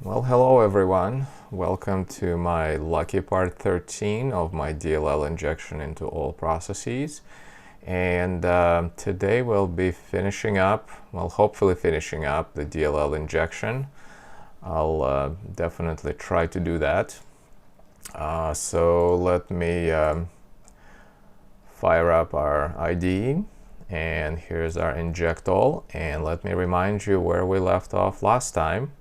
Well, hello everyone. Welcome to my lucky part 13 of my DLL injection into all processes. And today we'll be finishing up, well, hopefully finishing up the DLL injection. I'll definitely try to do that. So let me fire up our IDE. And here's our inject all. And let me remind you where we left off last time.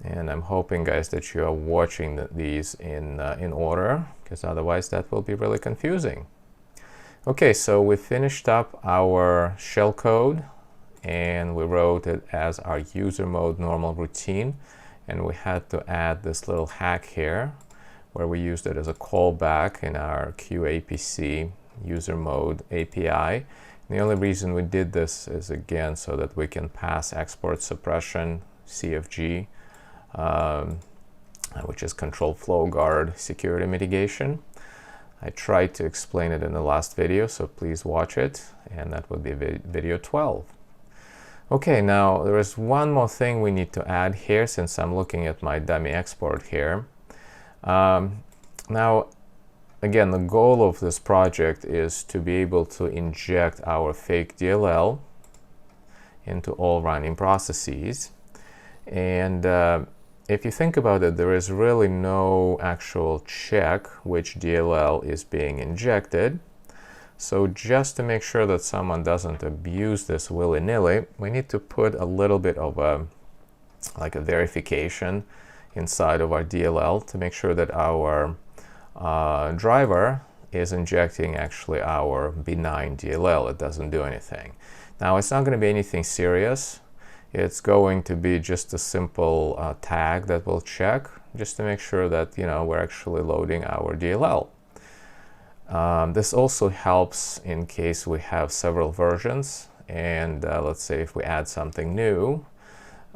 And I'm hoping, guys, that you are watching these in order, because otherwise that will be really confusing. Okay, so we finished up our shell code, and we wrote it as our UserModeNormalRoutine, and we had to add this little hack here, where we used it as a callback in our QAPC user mode API. And the only reason we did this is, again, so that we can pass export suppression, CFG, which is control flow guard security mitigation. I tried to explain it in the last video, so please watch it, and that would be video 12. Okay, now there is one more thing we need to add here, since I'm looking at my dummy export here. Now, again, the goal of this project is to be able to inject our FAKE.DLL into all running processes. And if you think about it, there is really no actual check which DLL is being injected. So just to make sure that someone doesn't abuse this willy-nilly, we need to put a little bit of a verification inside of our DLL to make sure that our driver is injecting actually our benign DLL. It doesn't do anything. Now, it's not going to be anything serious. It's going to be just a simple tag that we'll check just to make sure that, we're actually loading our DLL. This also helps in case we have several versions, and let's say if we add something new,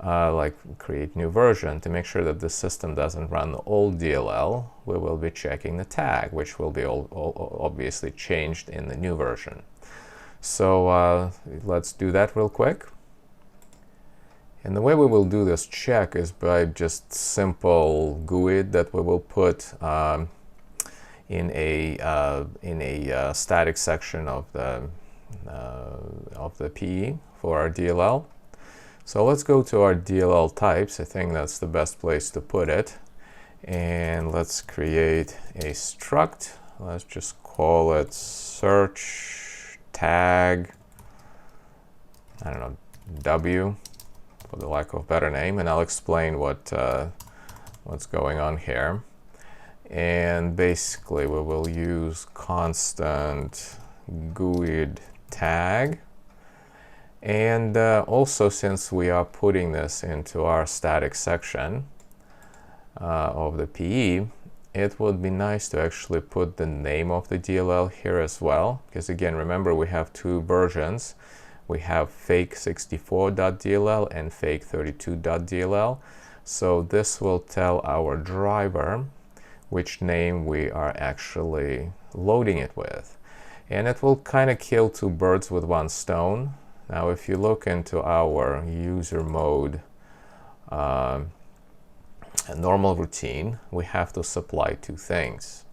like create new version, to make sure that the system doesn't run the old DLL, we will be checking the tag, which will be obviously changed in the new version. So let's do that real quick. And the way we will do this check is by just simple GUID that we will put in a static section of the PE for our DLL. So let's go to our DLL types. I think that's the best place to put it. And let's create a struct. Let's just call it search tag, I don't know, W, for the lack of a better name, and I'll explain what's going on here. And basically we will use constant GUID tag, and also, since we are putting this into our static section of the PE, it would be nice to actually put the name of the DLL here as well, because again, remember, we have two versions. We have fake64.dll and fake32.dll. So this will tell our driver which name we are actually loading it with. And it will kind of kill two birds with one stone. Now, if you look into our user mode normal routine, we have to supply two things.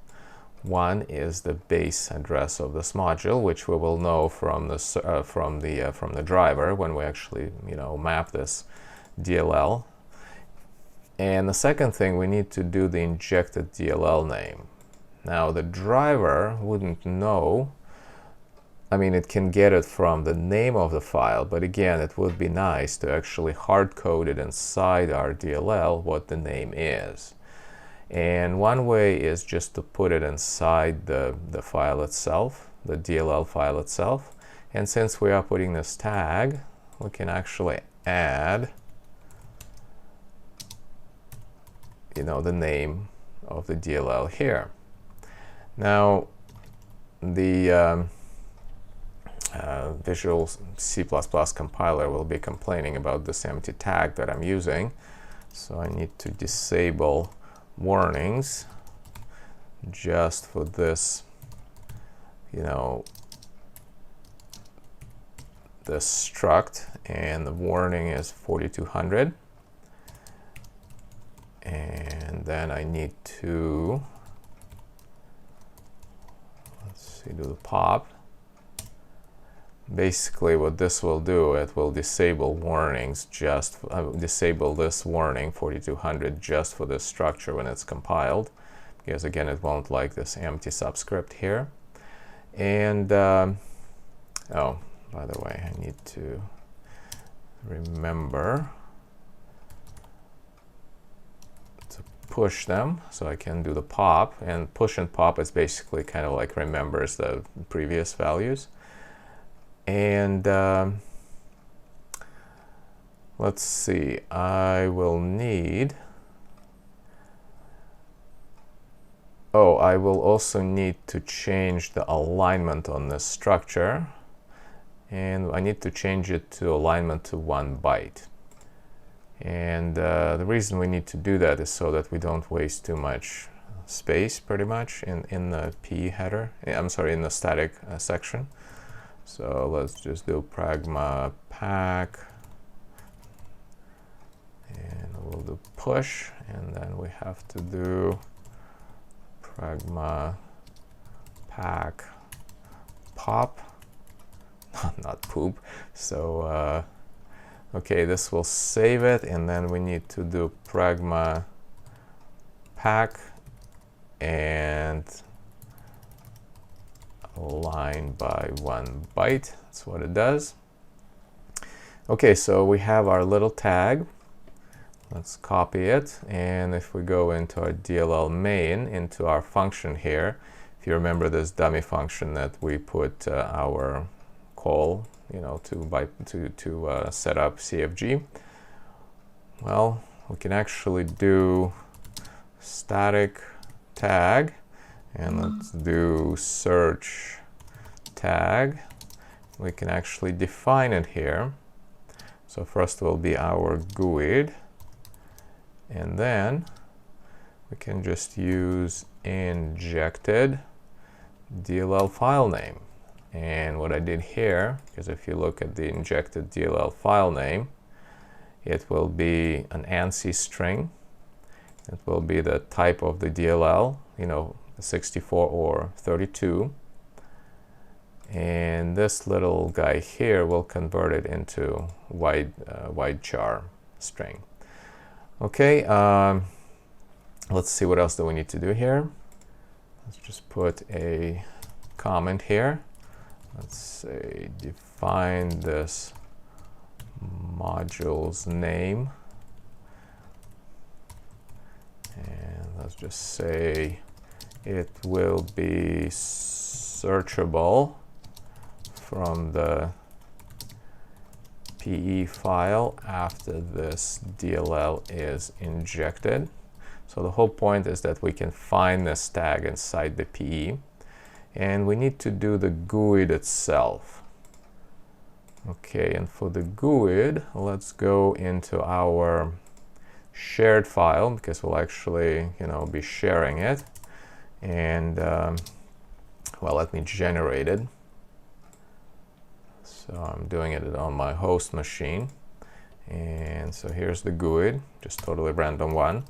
One is the base address of this module, which we will know from the driver when we actually map this DLL. And the second thing, we need to do the injected DLL name. Now, the driver wouldn't know. I mean, it can get it from the name of the file, but again, it would be nice to actually hard code it inside our DLL what the name is. And one way is just to put it inside the file itself, the DLL file itself. And since we are putting this tag, we can actually add, the name of the DLL here. Now, the Visual C++ compiler will be complaining about this empty tag that I'm using. So I need to disable warnings just for this, this struct, and the warning is 4200. And then I need to, let's see, do the pop. Basically what this will do, it will disable warnings, just disable this warning 4200 just for this structure when it's compiled, because again it won't like this empty subscript here. And oh, by the way, I need to remember to push them so I can do the pop, and push and pop is basically kind of like remembers the previous values. And let's see, I will need, oh, I will also need to change the alignment on this structure, and I need to change it to alignment to 1 byte. And the reason we need to do that is so that we don't waste too much space, pretty much, in the P header, I'm sorry, in the static section. So let's just do pragma pack, and we'll do push, and then we have to do pragma pack pop, not poop. So okay, this will save it, and then we need to do pragma pack and align by 1 byte. That's what it does. Okay, so we have our little tag. Let's copy it, and if we go into our DLL main, into our function here, if you remember this dummy function that we put our call, you know, to set up CFG, well, we can actually do static tag, and let's do search tag. We can actually define it here. So first will be our GUID, and then we can just use injected DLL file name. And what I did here, because if you look at the injected DLL file name, it will be an ANSI string. It will be the type of the DLL, you know, 64 or 32. And this little guy here will convert it into wide char string. Okay, let's see what else do we need to do here. Let's just put a comment here. Let's say define this module's name, and let's just say it will be searchable from the PE file after this DLL is injected. So the whole point is that we can find this tag inside the PE, and we need to do the GUID itself. Okay, and for the GUID, let's go into our shared file, because we'll actually, you know, be sharing it. And well, let me generate it. So I'm doing it on my host machine, and so here's the GUID, just totally random one.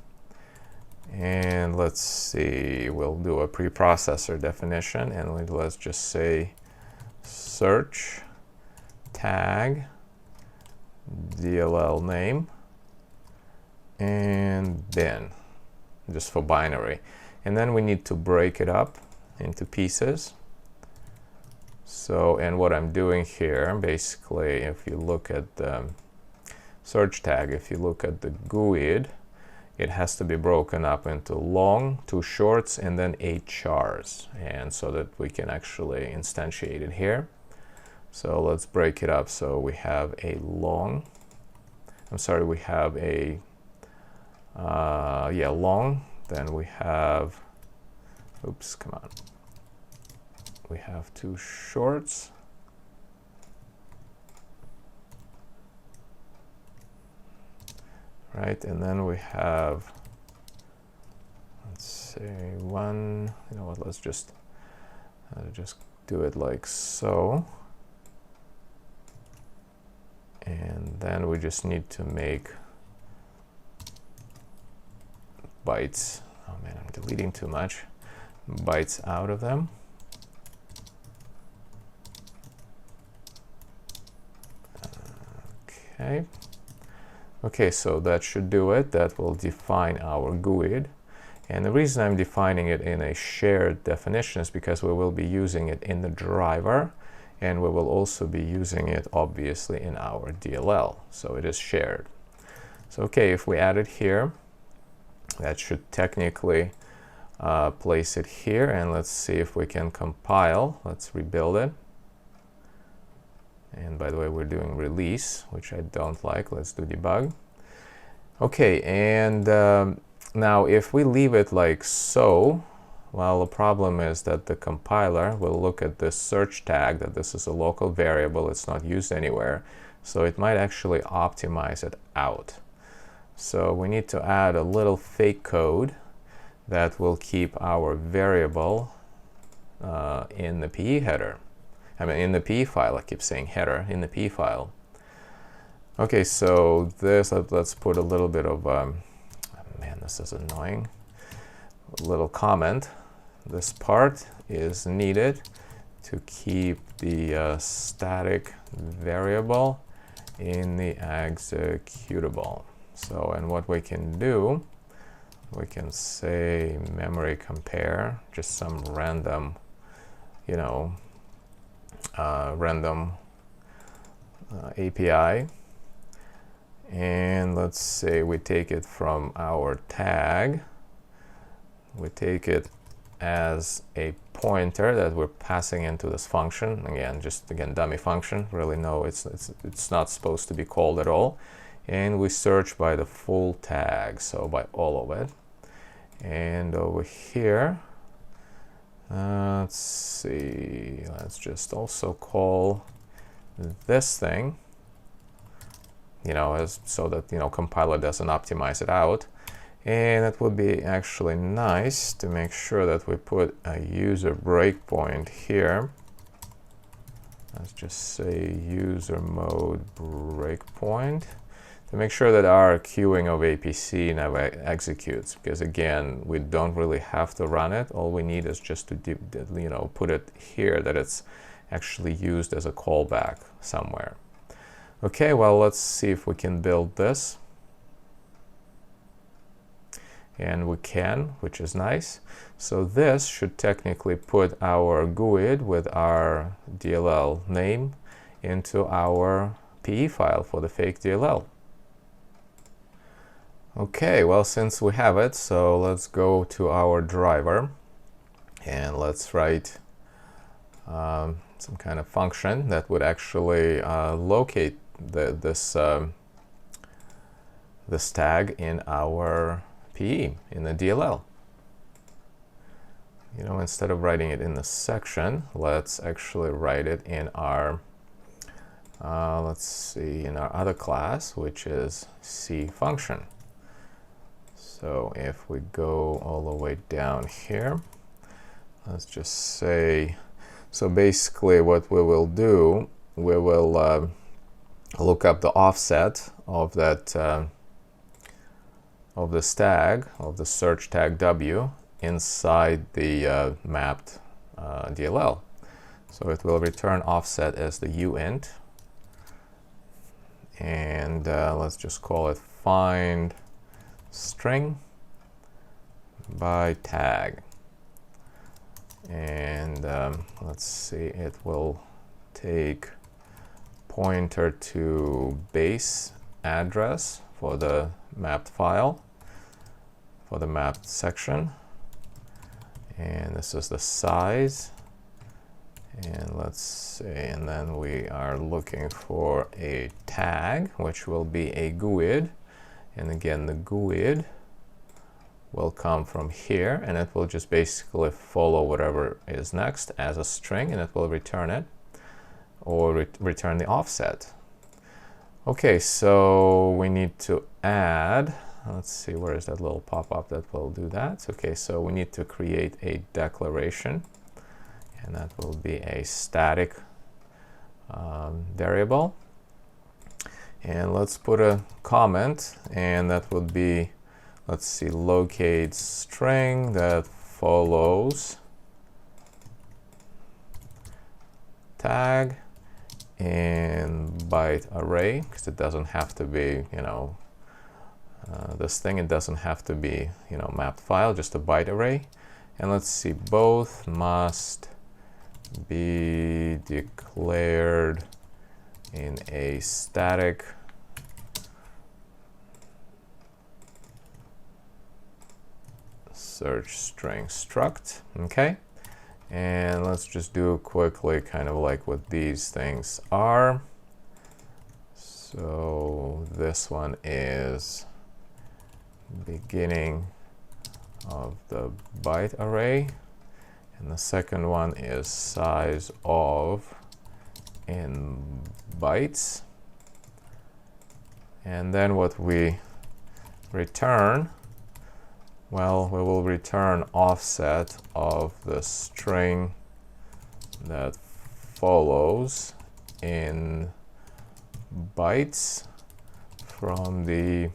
And let's see, we'll do a preprocessor definition, and let's just say search tag DLL name and bin, just for binary. And then we need to break it up into pieces. So, and what I'm doing here, basically, if you look at the search tag, if you look at the GUID, it has to be broken up into long, 2 shorts, and then 8 chars, and so that we can actually instantiate it here. So let's break it up. So we have a long, I'm sorry, we have a long, then we have, oops, come on, we have 2 shorts, right, and then we have, let's say 1, you know what, let's just do it like so, and then we just need to make bytes. Oh man, I'm deleting too much bytes out of them. Okay. Okay, so that should do it. That will define our GUID. And the reason I'm defining it in a shared definition is because we will be using it in the driver, and we will also be using it obviously in our DLL. So it is shared. So okay, if we add it here, that should technically place it here, and let's see if we can compile. Let's rebuild it. And by the way, we're doing release, which I don't like. Let's do debug. Okay, and now if we leave it like so, well, the problem is that the compiler will look at this search tag, that this is a local variable, it's not used anywhere, so it might actually optimize it out. So we need to add a little fake code that will keep our variable in the PE header. I mean, in the PE file. I keep saying header, in the PE file. Okay, so this, let's put a little bit of, man, this is annoying, a little comment. This part is needed to keep the static variable in the executable. So, and what we can do, we can say memory compare, just some random, you know, random API, and let's say we take it from our tag, we take it as a pointer that we're passing into this function. Again, dummy function, really no, it's not supposed to be called at all, and we search by the full tag, so by all of it. And over here, let's see, let's just also call this thing, you know, so that, you know, compiler doesn't optimize it out. And it would be actually nice to make sure that we put a user breakpoint here. Let's just say user mode breakpoint to make sure that our queuing of APC never executes, because again, we don't really have to run it. All we need is just to you know, put it here, that it's actually used as a callback somewhere. Okay, well, let's see if we can build this. And we can, which is nice. So this should technically put our GUID with our DLL name into our PE file for the FAKE.DLL. Okay, well, since we have it, so let's go to our driver and let's write some kind of function that would actually locate this tag in our PE, in the DLL. You know, instead of writing it in the section, let's actually write it in our, let's see, in our other class, which is CFunc. So if we go all the way down here, let's just say, so basically what we will do, we will look up the offset of that of this tag, of the search tag W, inside the mapped DLL. So it will return offset as the uint, and let's just call it FindStringByTag, and let's see, it will take pointer to base address for the mapped file, for the mapped section, and this is the size, and let's see, and then we are looking for a tag, which will be a GUID, and again the GUID will come from here, and it will just basically follow whatever is next as a string, and it will return it, or return the offset. Okay, so we need to add, let's see, where is that little pop-up that will do that? Okay, so we need to create a declaration, and that will be a static variable. And let's put a comment, and that would be, let's see, locate string that follows tag in byte array, because it doesn't have to be, this thing, it doesn't have to be, mapped file, just a byte array. And let's see, both must be declared in a static search string struct. Okay, and let's just do quickly kind of like what these things are. So this one is beginning of the byte array, and the second one is size of in bytes. And then what we return, well, we will return offset of the string that follows in bytes from the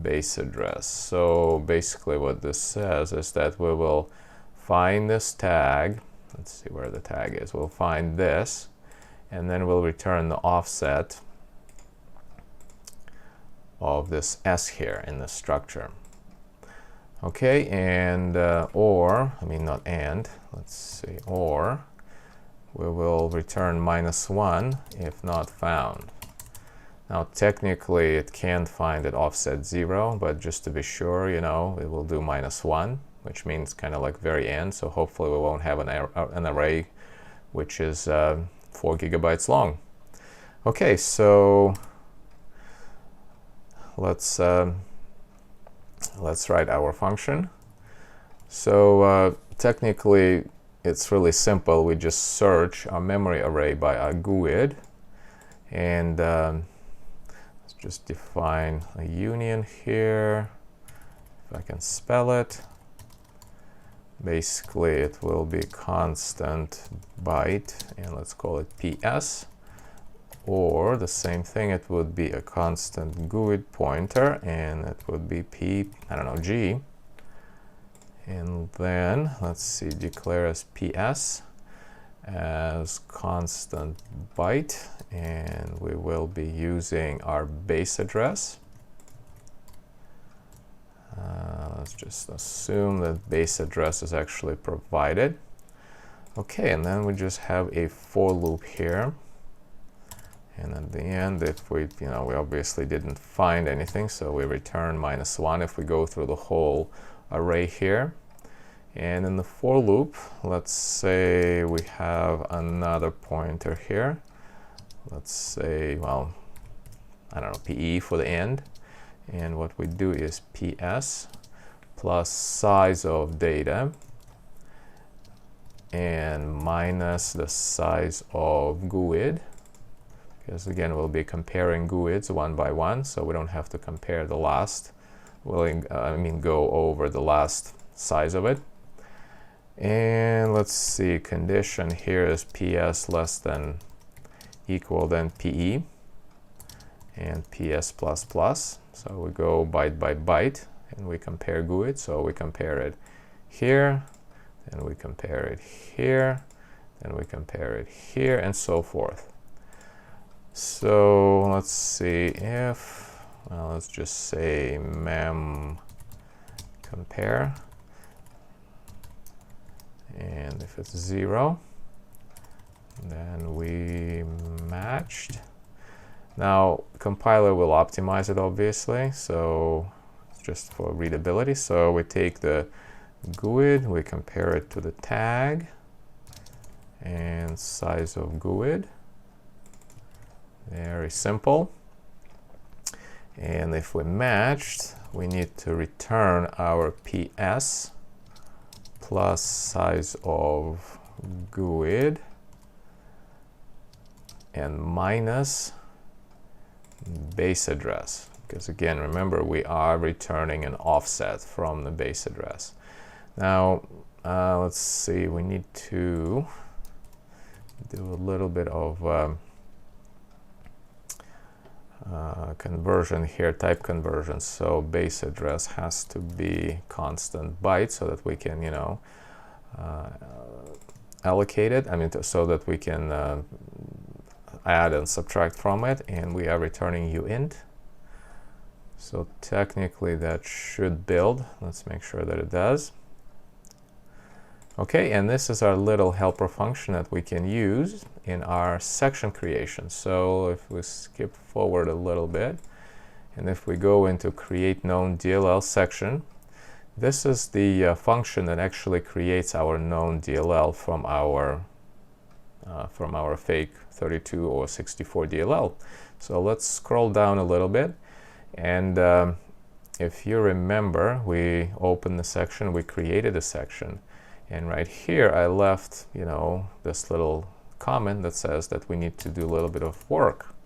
base address. So basically what this says is that we will find this tag. Let's see where the tag is. We'll find this, and then we'll return the offset of this S here in the structure. Okay, and or, I mean not and, let's see, or we will return -1 if not found. Now technically it can't find at offset 0, but just to be sure, it will do -1, which means kind of like very end, so hopefully we won't have an array which is 4 gigabytes long. Okay, so let's write our function. So technically it's really simple. We just search our memory array by our GUID, and let's just define a union here, if I can spell it. Basically it will be constant byte, and let's call it PS, or the same thing, it would be a constant GUID pointer, and it would be G. And then let's see, declare as PS as constant byte, and we will be using our base address. Let's just assume that base address is actually provided. Okay, and then we just have a for loop here. And at the end, if we, we obviously didn't find anything, so we return -1 if we go through the whole array here. And in the for loop, let's say we have another pointer here. Let's say, well, I don't know, PE for the end. And what we do is PS plus size of data and minus the size of GUID. Because again, we'll be comparing GUIDs one by one, so we don't have to compare the last. We'll, go over the last size of it. And let's see, condition here is PS less than equal than PE and PS plus plus. So we go byte by byte and we compare GUID. So we compare it here, then we compare it here, then we compare it here, and so forth. So let's see if, well, let's just say mem compare. And if it's 0, then we matched. Now compiler will optimize it obviously, so just for readability. So we take the GUID, we compare it to the tag and size of GUID. Very simple. And if we matched, we need to return our PS plus size of GUID and minus base address, because again, remember, we are returning an offset from the base address. Now let's see, we need to do a little bit of conversion here, type conversion. So base address has to be constant byte so that we can, you know, allocate it. I mean, so that we can add and subtract from it, and we are returning uint. So technically that should build. Let's make sure that it does. Okay, and this is our little helper function that we can use in our section creation. So if we skip forward a little bit, and if we go into CreateKnownDllSection, this is the function that actually creates our known DLL from our fake 32 or 64 DLL. So let's scroll down a little bit, and if you remember, we opened the section, we created a section, and right here I left, you know, this little comment that says that we need to do a little bit of work.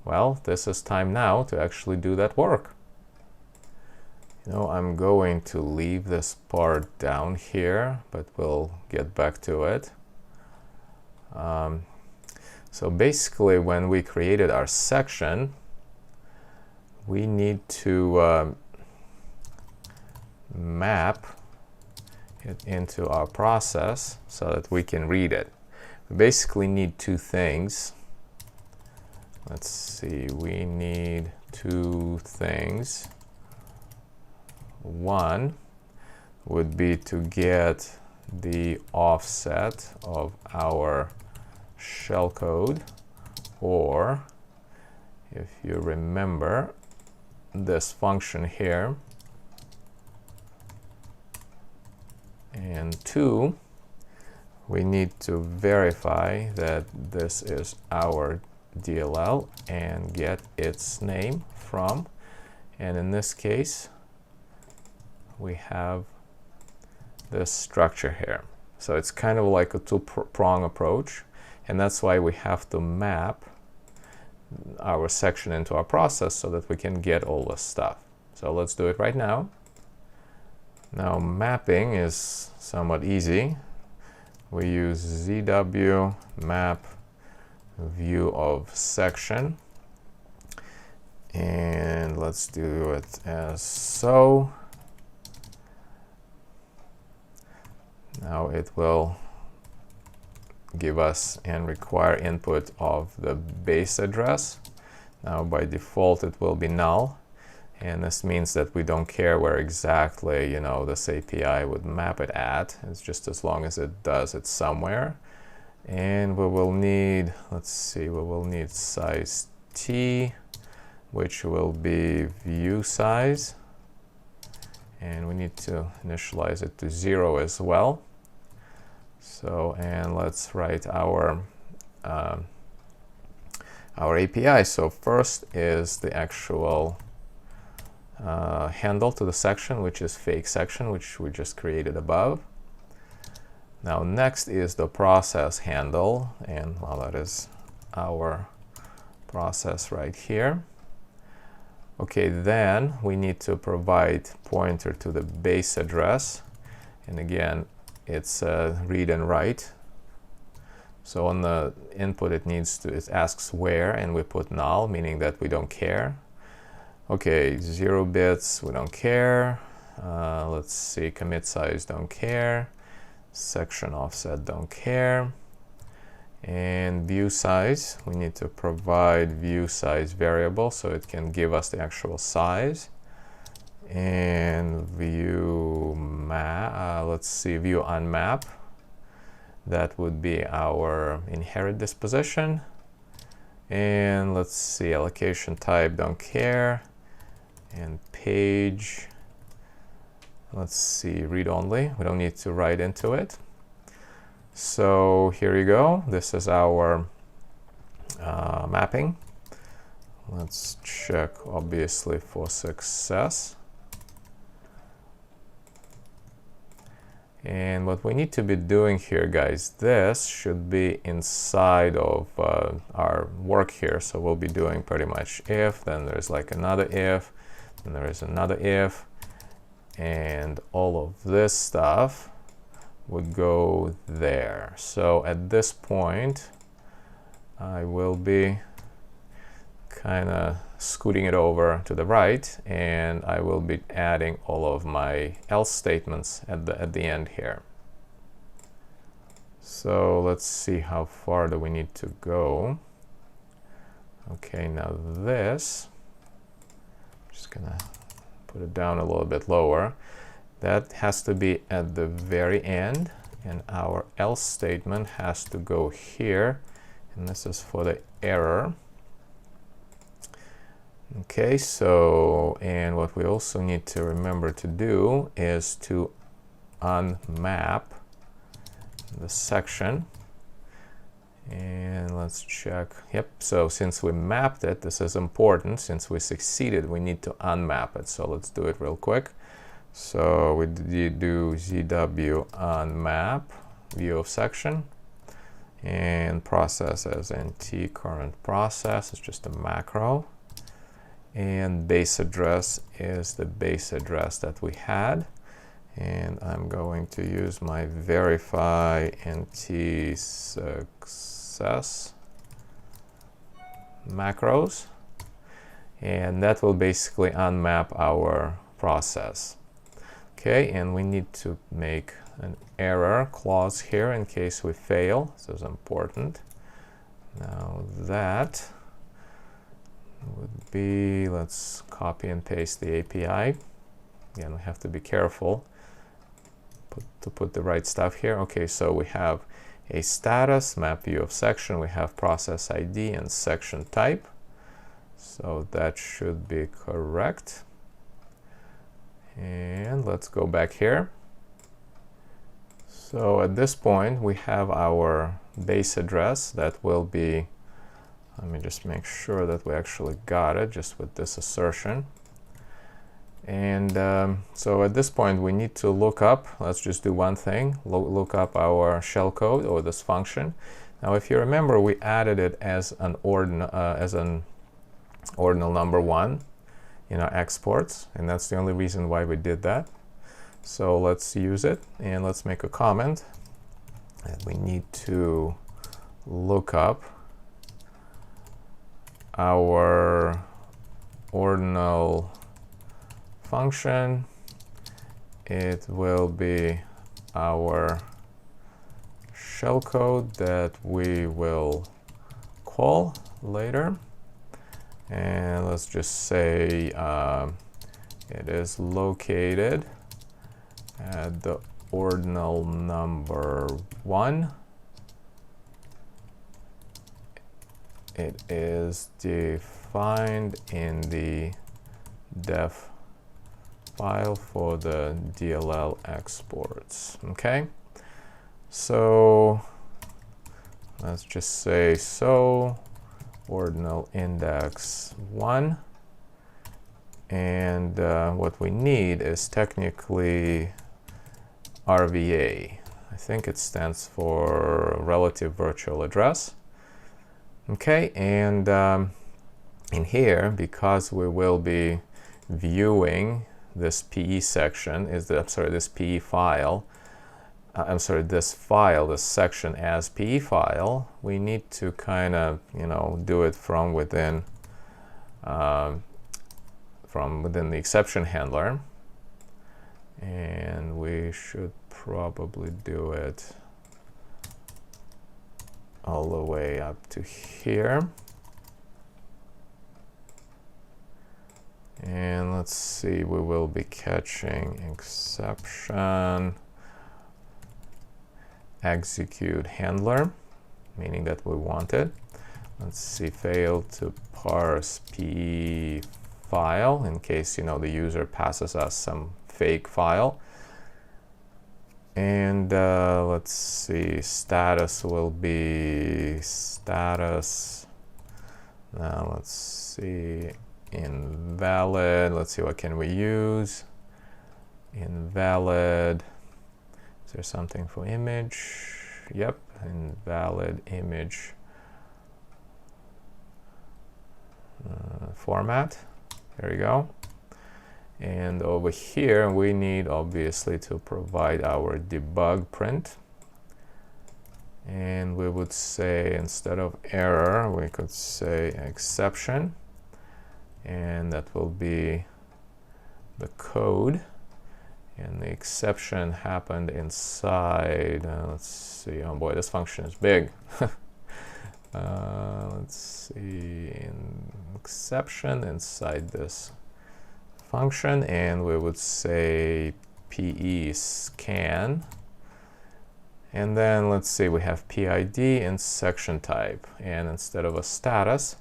Well, this is time now to actually do that work. You know, I'm going to leave this part down here, but we'll get back to it. So basically, when we created our section, we need to map it into our process so that we can read it. We basically need two things. Let's see, we need two things. One would be to get the offset of our shellcode, or if you remember this function here, and two, we need to verify that this is our DLL and get its name from, and in this case we have this structure here. So it's kind of like a two-prong approach, and that's why we have to map our section into our process so that we can get all this stuff. So let's do it right now. Now mapping is somewhat easy. We use ZwMapViewOfSection, and let's do it as so. Now it will give us and require input of the base address. Now by default it will be null, and this means that we don't care where exactly, you know, this API would map it at. It's just as long as it does it somewhere. And we will need, let's see, we will need size t, which will be view size, and we need to initialize it to 0 as well. So, and let's write our API. So first is the actual handle to the section, which is FAKE.Section, which we just created above. Now next is the process handle, and well, that is our process right here. Okay, then we need to provide pointer to the base address, and again it's read and write. So on the input it asks where, and we put null, meaning that we don't care. Okay, 0 bits, we don't care. Let's see, commit size, don't care. Section offset, don't care. And view size, we need to provide view size variable so it can give us the actual size. And view map, let's see, view unmap. That would be our inherit disposition. And let's see, allocation type, don't care. And page, let's see, read only. We don't need to write into it. So here you go. This is our mapping. Let's check, obviously, for success. And what we need to be doing here, guys, this should be inside of our work here. So we'll be doing pretty much if, then there's like another if, and there is another if, and all of this stuff would go there. So at this point, I will be kind of scooting it over to the right, and I will be adding all of my else statements at the end here. So let's see how far do we need to go. Okay, now this, just gonna put it down a little bit lower. That has to be at the very end, and our else statement has to go here, and this is for the error. Okay, so, and what we also need to remember to do is to unmap the section. And let's check. Yep, so since we mapped it, this is important. Since we succeeded, we need to unmap it. So let's do it real quick. So we do ZwUnmap view of section, and process as in t current process. It's just a macro. And base address is the base address that we had. And I'm going to use my verify nt success macros. And that will basically unmap our process. Okay, and we need to make an error clause here in case we fail. This is important. Now that would be, let's copy and paste the API. Again, we have to be careful to put the right stuff here. Okay, so we have a status, map view of section, we have process ID and section type. So that should be correct. And let's go back here. So at this point, we have our base address that will be, let me just make sure that we actually got it just with this assertion. And so at this point, we need to look up, let's just do one thing, look up our shellcode or this function. Now, if you remember, we added it as an ordinal number 1 in our exports, and that's the only reason why we did that. So let's use it, and let's make a comment. And we need to look up our ordinal function. It will be our shellcode that we will call later. And let's just say it is located at the ordinal number 1. It is defined in the def file for the DLL exports. Okay, so let's just say so ordinal index 1, and what we need is technically RVA. I think it stands for relative virtual address. Okay, and in here, because we will be viewing this PE section, this PE file, this file, this section as PE file, we need to kind of, do it from within the exception handler, and we should probably do it all the way up to here. And let's see, we will be catching exception execute handler, meaning that we want it. Let's see, fail to parse PE file in case, the user passes us some fake file. And let's see, status will be status. Now let's see, invalid. Let's see, what can we use? Invalid. Is there something for image? Yep, invalid image format. There you go. And over here, we need obviously to provide our debug print. And we would say, instead of error, we could say exception. and that will be the code, and the exception happened inside, let's see, oh boy, this function is big. Let's see, exception inside this function, and we would say PE scan, and then let's see, we have PID in section type, and instead of a status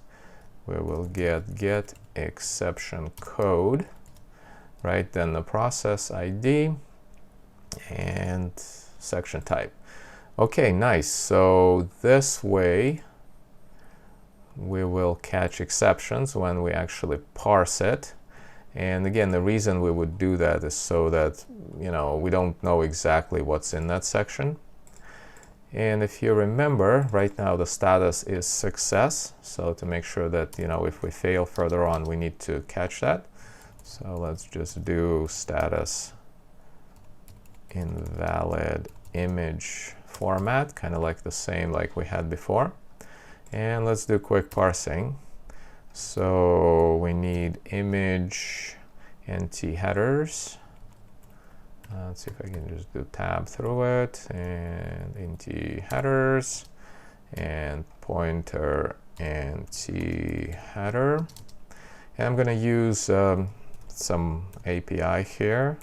we will get exception code, right, then the process ID and section type. Okay, nice. So this way we will catch exceptions when we actually parse it. And again, the reason we would do that is so that, you know, we don't know exactly what's in that section. And if you remember, right now the status is success. So to make sure that, you know, if we fail further on, we need to catch that. So let's just do status invalid image format, kind of like the same like we had before. And let's do quick parsing. So we need image nt headers. Let's see if I can just do tab through it, and nt headers, and pointer nt header. And I'm going to use some API here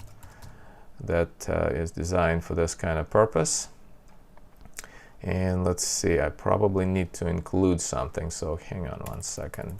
that is designed for this kind of purpose. And let's see, I probably need to include something, so hang on one second.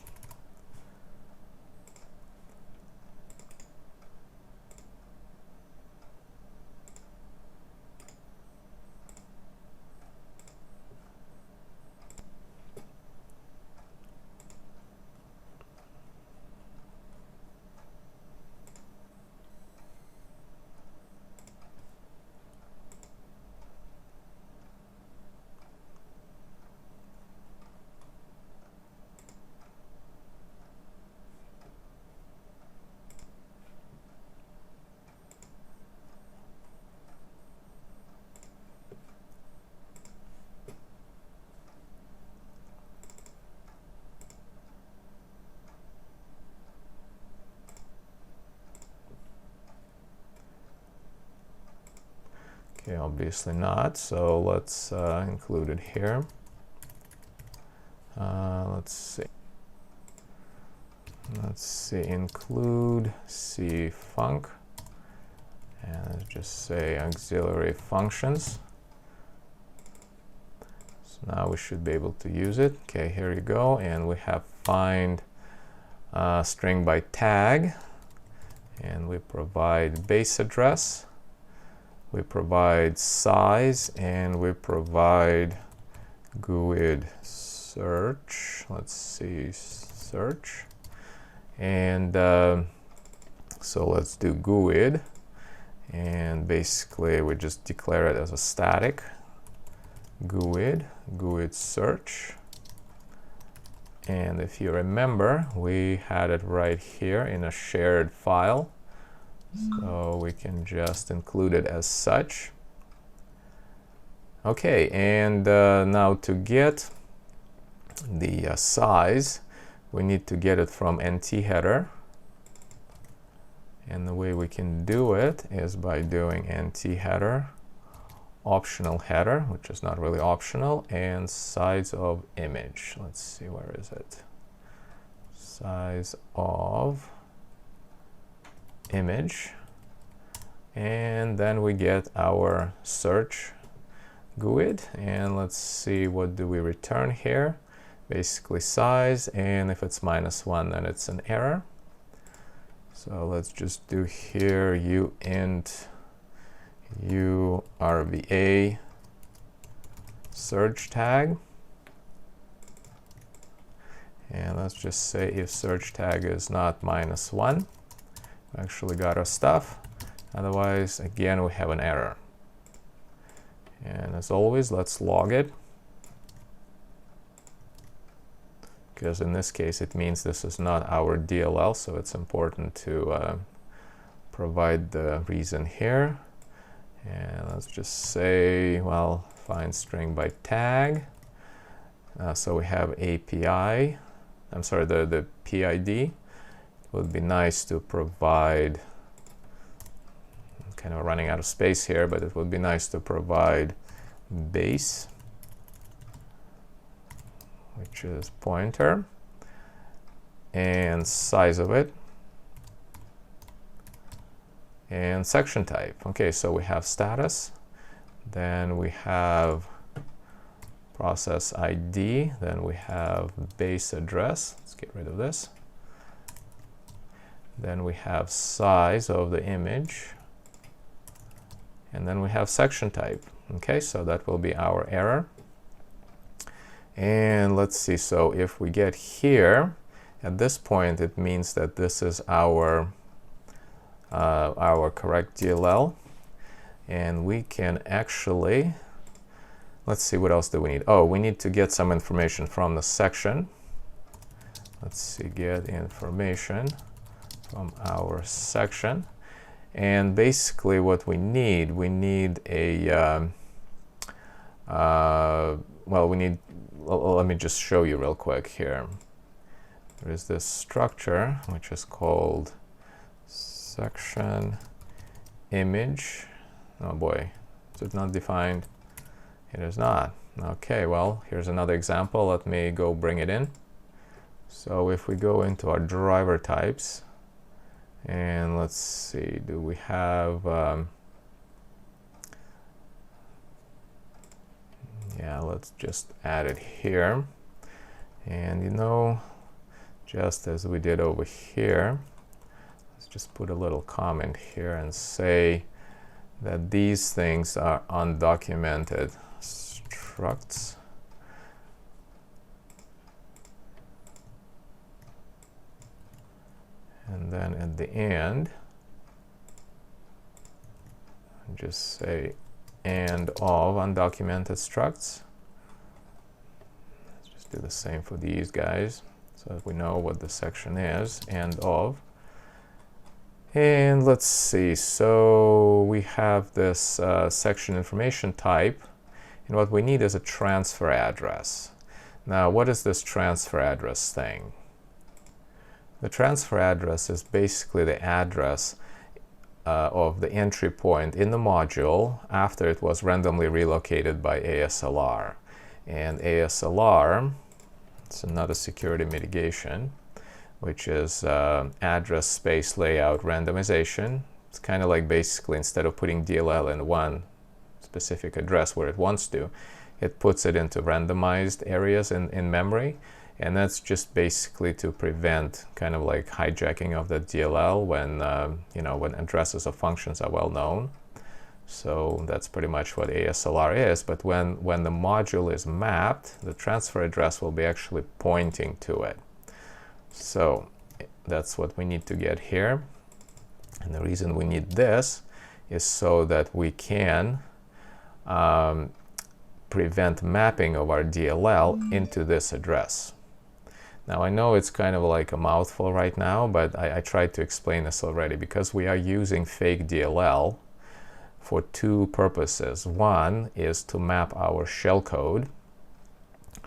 Okay, obviously not, so let's include it here. Let's see, include CFunc, and let's just say auxiliary functions. So now we should be able to use it. Okay, here you go, and we have find string by tag, and we provide base address. We provide size, and we provide GUID search. Let's see, search. And so let's do GUID. And basically, we just declare it as a static. GUID search. And if you remember, we had it right here in a shared file. So we can just include it as such. Okay, and now to get the size, we need to get it from nt header. And the way we can do it is by doing nt header, optional header, which is not really optional, and size of image. Let's see, where is it? Size of image, and then we get our search GUID, and let's see, what do we return here? Basically size, and if it's -1, then it's an error. So let's just do here uint urva search tag, and let's just say if search tag is not -1, we actually got our stuff. Otherwise, again, we have an error. And as always, let's log it, because in this case it means this is not our DLL, so it's important to provide the reason here. And let's just say, well, find string by tag. So we have API, I'm sorry, the PID, would be nice to provide, I'm kind of running out of space here, but it would be nice to provide base, which is pointer, and size of it, and section type. Okay, so we have status, then we have process ID, then we have base address. Let's get rid of this. Then we have size of the image, and then we have section type. Okay, so that will be our error. And let's see, so if we get here, at this point, it means that this is our correct DLL, and we can actually, let's see, what else do we need? Oh, we need to get some information from the section. Let's see, get information from our section. And basically what we need a, well, let me just show you real quick here. There is this structure, which is called section image. Oh boy, is it not defined? It is not. Okay, well, here's another example. Let me go bring it in. So if we go into our driver types, and let's see, do we have, yeah, let's just add it here. And you know, just as we did over here, let's just put a little comment here and say that these things are undocumented structs. And then at the end, just say and of undocumented structs. Let's just do the same for these guys so that we know what the section is, and of. And let's see, so we have this section information type, and what we need is a transfer address. Now, what is this transfer address thing? The transfer address is basically the address of the entry point in the module after it was randomly relocated by ASLR. And ASLR, it's another security mitigation, which is address space layout randomization. It's kind of like basically instead of putting DLL in one specific address where it wants to, it puts it into randomized areas in memory. And that's just basically to prevent kind of like hijacking of the DLL when, you know, when addresses of functions are well known. So that's pretty much what ASLR is. But when the module is mapped, the transfer address will be actually pointing to it. So that's what we need to get here. And the reason we need this is so that we can prevent mapping of our DLL into this address. Now, I know it's kind of like a mouthful right now, but I tried to explain this already because we are using FAKE.DLL for two purposes. One is to map our shellcode,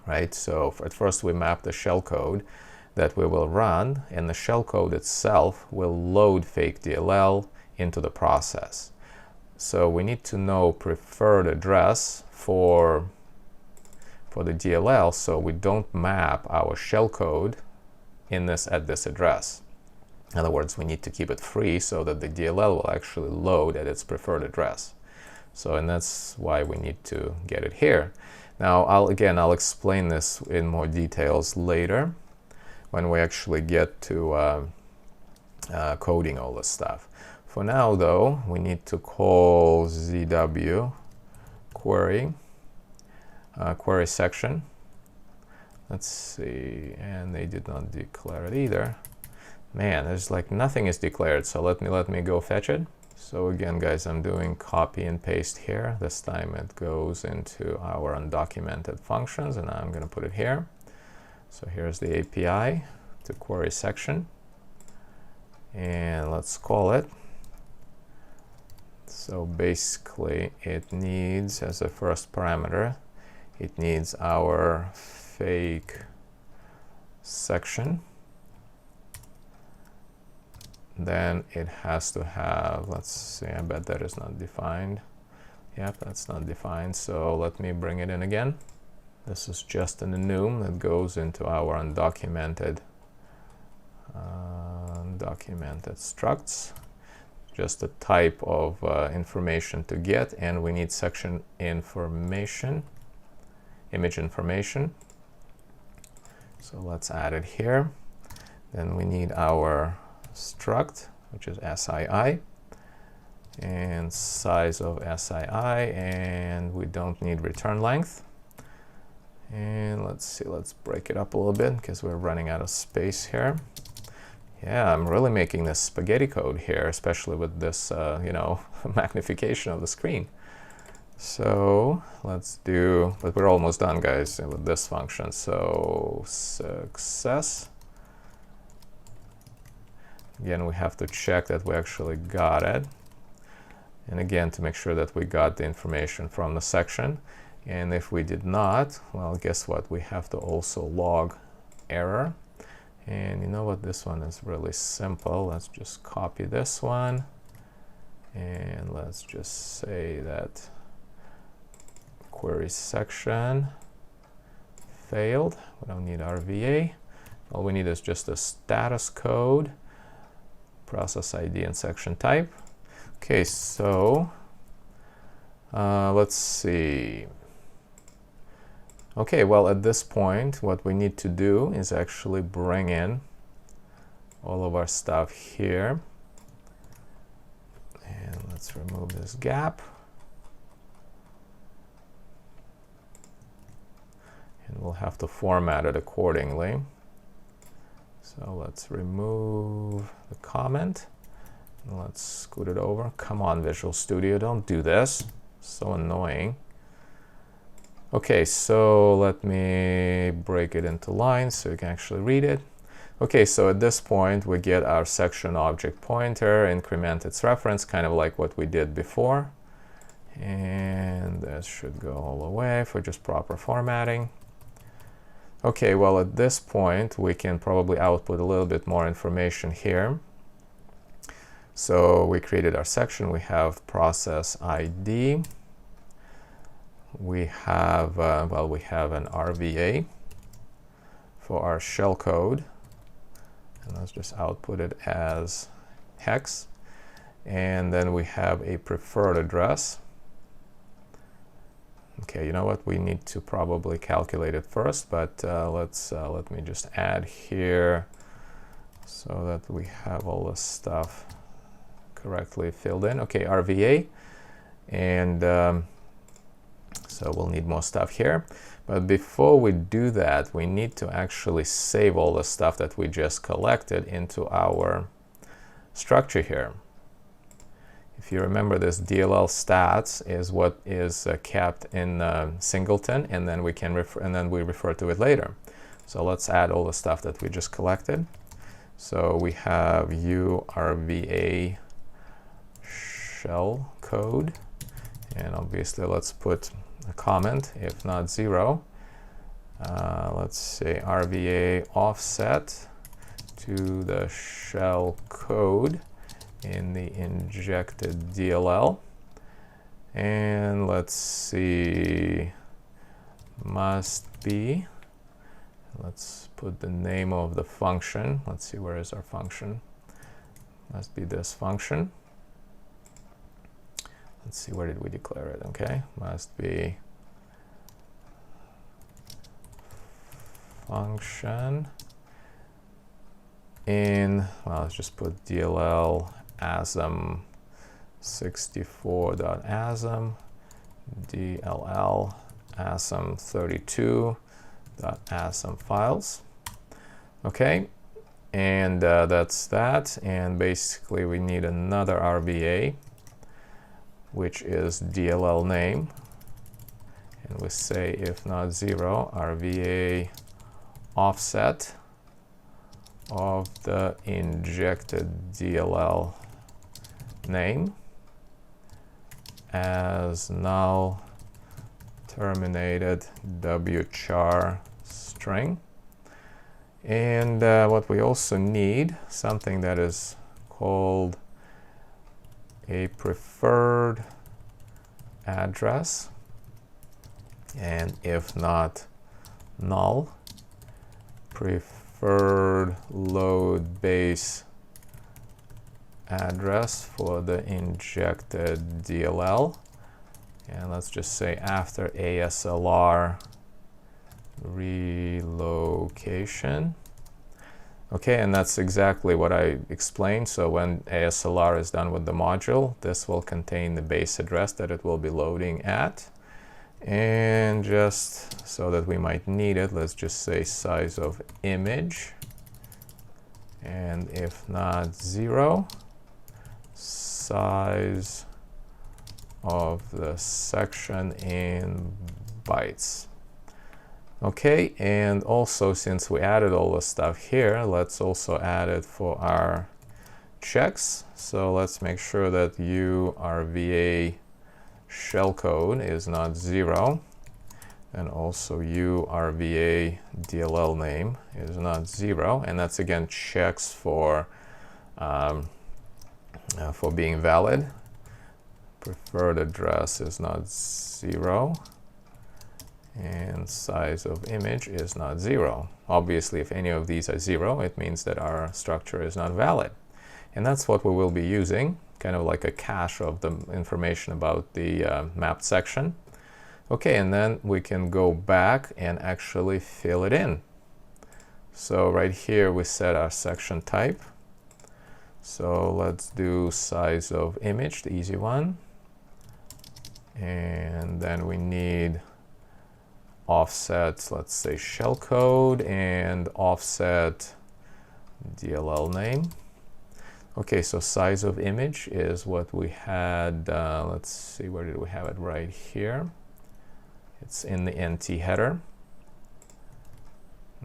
right? So at first we map the shellcode that we will run, and the shellcode itself will load FAKE.DLL into the process. So we need to know preferred address for the DLL, so we don't map our shellcode at this address. In other words, we need to keep it free so that the DLL will actually load at its preferred address. So, and that's why we need to get it here. Now, I'll explain this in more details later when we actually get to coding all this stuff. For now, though, we need to call ZwQuerySection. Let's see, and they did not declare it either. Man, there's like nothing is declared, so let me go fetch it. So again, guys, I'm doing copy and paste here. This time it goes into our undocumented functions, and I'm going to put it here. So here's the API to QuerySection, and let's call it. So basically, it needs as a first parameter, it needs our fake section, then it has to have, let's see, I bet that is not defined. Yep, that's not defined, so let me bring it in again. This is just an enum that goes into our undocumented structs. Just a type of information to get, and we need section information, image information. So let's add it here. Then we need our struct, which is SII, and size of SII, and we don't need return length. And let's see, let's break it up a little bit because we're running out of space here. Yeah, I'm really making this spaghetti code here, especially with this, you know, magnification of the screen. So let's do, but we're almost done, guys, with this function. So success. Again, we have to check that we actually got it. And again, to make sure that we got the information from the section. And if we did not, well, guess what? We have to also log error. And you know what? This one is really simple. Let's just copy this one. And let's just say that query section failed. We don't need RVA. All we need is just a status code, process ID, and section type. Okay, so let's see. Okay, well, at this point, what we need to do is actually bring in all of our stuff here. And let's remove this gap. And we'll have to format it accordingly. So let's remove the comment. And let's scoot it over. Come on, Visual Studio, don't do this. So annoying. Okay, so let me break it into lines so you can actually read it. Okay, so at this point we get our section object pointer, increment its reference, kind of like what we did before. And this should go all the way for just proper formatting. Okay, well, at this point we can probably output a little bit more information here. So we created our section. We have process ID. We have, well, we have an RVA for our shellcode. And let's just output it as hex. And then we have a preferred address. Okay, you know what? We need to probably calculate it first, but let me just add here so that we have all this stuff correctly filled in. Okay, RVA, and so we'll need more stuff here. But before we do that, we need to actually save all the stuff that we just collected into our structure here. If you remember, this DLL stats is what is kept in singleton, and then we can refer to it later. So let's add all the stuff that we just collected. So we have URVA shell code, and obviously let's put a comment, if not 0. Let's say RVA offset to the shell code in the injected DLL. And let's see, must be, let's put the name of the function. Let's see, where is our function? Must be this function. Let's see, where did we declare it? Okay, must be function in, well, let's just put DLL asm 64.asm DLL asm 32.asm files. Okay, and that's that. And basically we need another RVA, which is DLL name, and we say if not 0, RVA offset of the injected DLL name as null terminated wchar string. And what we also need, something that is called a preferred address, and if not null, preferred load base address for the injected DLL. And let's just say after ASLR relocation. Okay, and that's exactly what I explained. So when ASLR is done with the module, this will contain the base address that it will be loading at. And just so that we might need it, let's just say size of image. And if not 0, size of the section in bytes. Okay, and also since we added all the stuff here, let's also add it for our checks. So let's make sure that URVA shellcode is not 0, and also URVA DLL name is not 0, and that's again checks for being valid. Preferred address is not 0, and size of image is not 0. Obviously, if any of these are 0, it means that our structure is not valid. And that's what we will be using, kind of like a cache of the information about the mapped section. Okay, and then we can go back and actually fill it in. So right here we set our section type. So let's do size of image, the easy one. And then we need offset, let's say shellcode, and offset DLL name. Okay, so size of image is what we had. Let's see, where did we have it? Right here. It's in the NT header.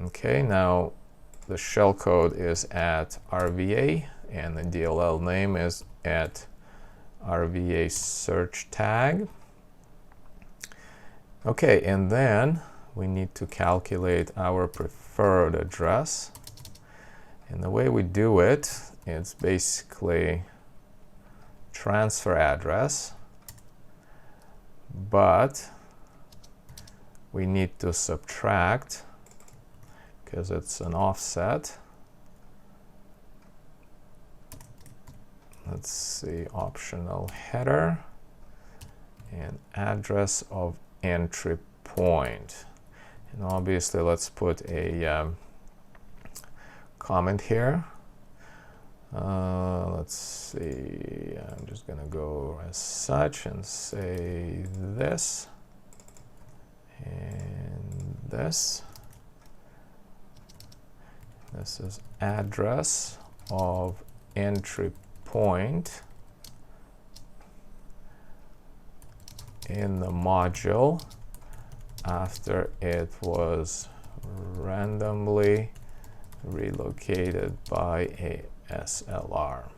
Okay, now the shellcode is at RVA, and the DLL name is at RVA search tag. Okay, and then we need to calculate our preferred address. And the way we do it, it's basically transfer address, but we need to subtract, because it's an offset. Let's see, optional header and address of entry point. And obviously let's put a comment here. Let's see, I'm just gonna go as such and say this and this. This is address of entry point in the module after it was randomly relocated by ASLR.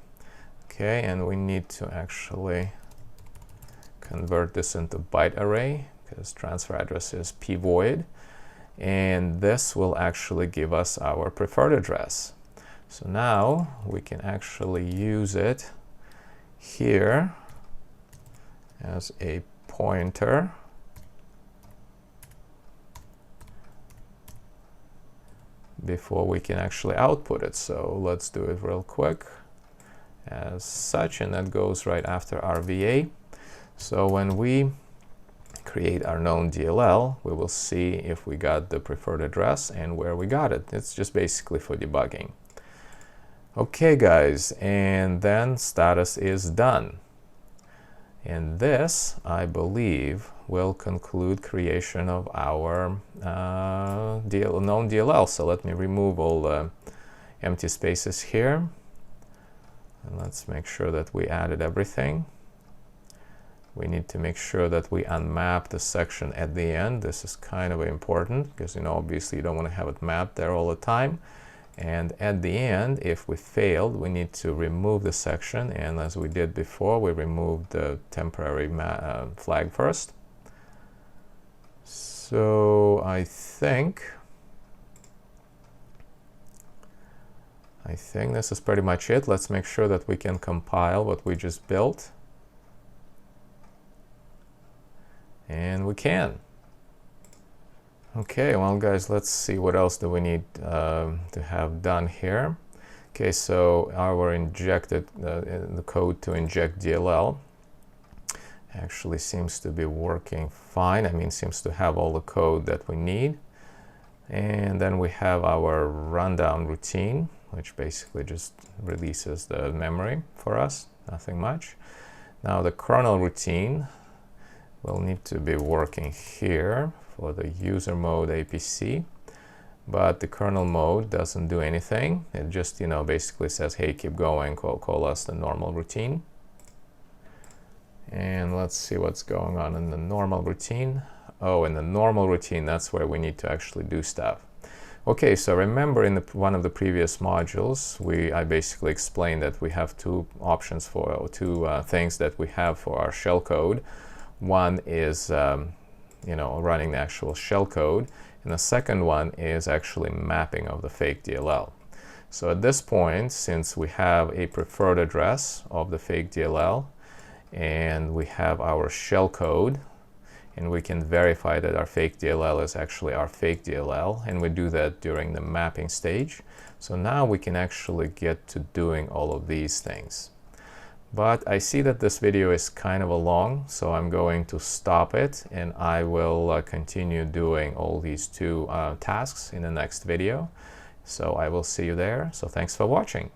Okay, and we need to actually convert this into byte array because transfer address is p-void, and this will actually give us our preferred address. So now we can actually use it here as a pointer before we can actually output it. So let's do it real quick as such, and that goes right after RVA. So when we create our known DLL, we will see if we got the preferred address and where we got it. It's just basically for debugging. Okay guys, and then status is done. And this, I believe, will conclude creation of our known DLL. So let me remove all the empty spaces here. And let's make sure that we added everything. We need to make sure that we unmap the section at the end. This is kind of important because, obviously you don't want to have it mapped there all the time. And at the end, if we failed, we need to remove the section. And as we did before, we removed the temporary flag first. So I think I think this is pretty much it. Let's make sure that we can compile what we just built. And we can. Okay, well guys, let's see what else do we need to have done here. Okay, so our injected, the code to inject DLL actually seems to be working fine. I mean, seems to have all the code that we need. And then we have our rundown routine, which basically just releases the memory for us, nothing much. Now the kernel routine will need to be working here for the user mode APC, but the kernel mode doesn't do anything. It just, you know, basically says, hey, keep going, call us the normal routine. And let's see what's going on in the normal routine. Oh, in the normal routine, that's where we need to actually do stuff. Okay, so remember in one of the previous modules, I basically explained that we have two options for, two things that we have for our shell code. One is, you know, running the actual shell code, and the second one is actually mapping of the FAKE.DLL. So at this point, since we have a preferred address of the FAKE.DLL, and we have our shell code, and we can verify that our FAKE.DLL is actually our FAKE.DLL, and we do that during the mapping stage. So now we can actually get to doing all of these things. But I see that this video is kind of long, so I'm going to stop it, and I will continue doing all these two tasks in the next video. So I will see you there. So thanks for watching.